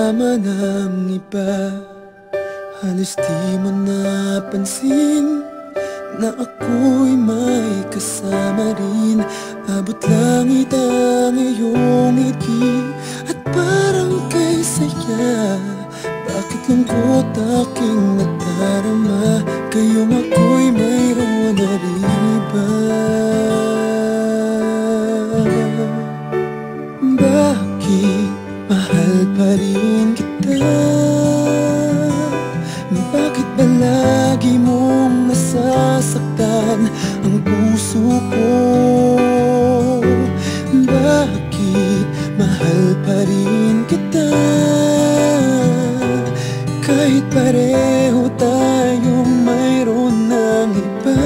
kasama ng iba. Halos di mo napansin na ako'y may kasama rin. Abot langit ang iyong ngiti at parang kay saya. Bakit lungkot aking nadarama, kayong ako'y mayroon na rin iba? Bakit mahal pa rin kita? Bakit ba lagi mong nasasaktan ang puso ko? Bakit mahal pa rin kita? Kahit pareho tayong mayroon ng iba.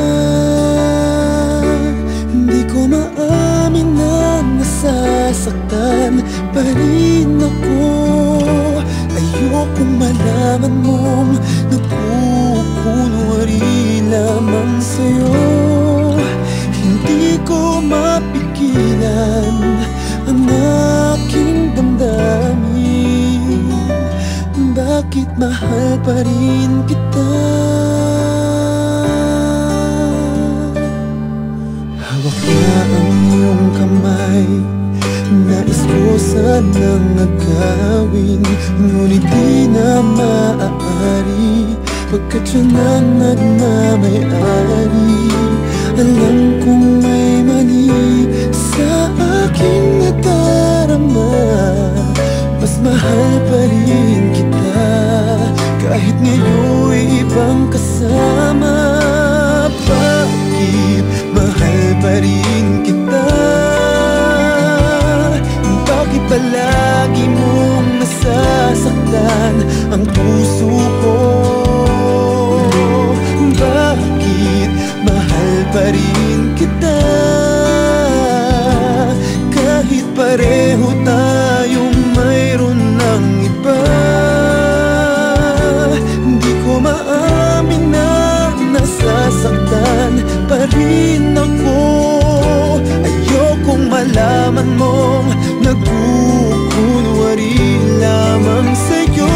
Hindi ko maamin na nasasaktan pa rin ako. Ayokong malaman mong nagkukunwari lamang sa'yo. Hindi ko mapigilan ang aking damdamin. Bakit mahal pa rin kita? Hawak na ang iyong kamay, nais ko sanang agawin, ngunit di na maaari, pagkat siya na nagmamayari. Alam kong may mali sa aking nadarama, mas mahal pa rin kita kahit ngayon'y ibang kasama. Bakit mahal pa rin kita? Bakit palagi mong nasasaktan ang puso ko? Bakit mahal pa rin kita kahit pareho tayong mayroon ng iba? Hindi ko maamin na nasasaktan pa rin ako. Ayokong malaman mong nagkukunwari lamang sa'yo.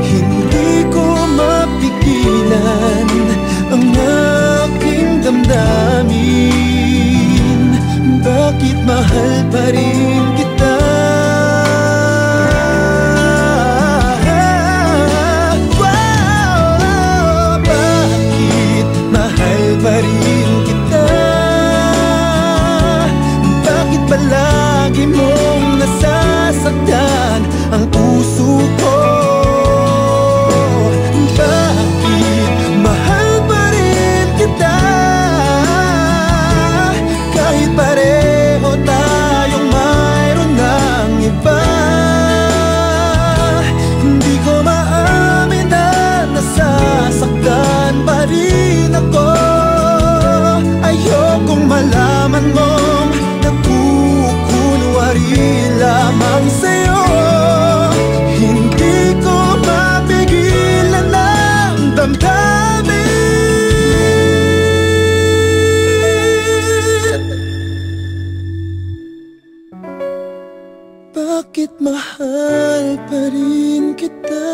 Hindi ko mapigilan ang aking damdamin. Bakit mahal pa rin kita? Bakit mahal pa rin kita? Bakit palagi mong nasasaktan ang puso ko? Bakit mahal pa rin kita kahit pareho tayong mayroon ng iba? Hindi ko maamin na nasasaktan pa rin ako. Ayokong malaman mong nagkukunwari lamang sa'yo. Hindi ko mapigilan ang damdamin. Bakit mahal pa rin kita?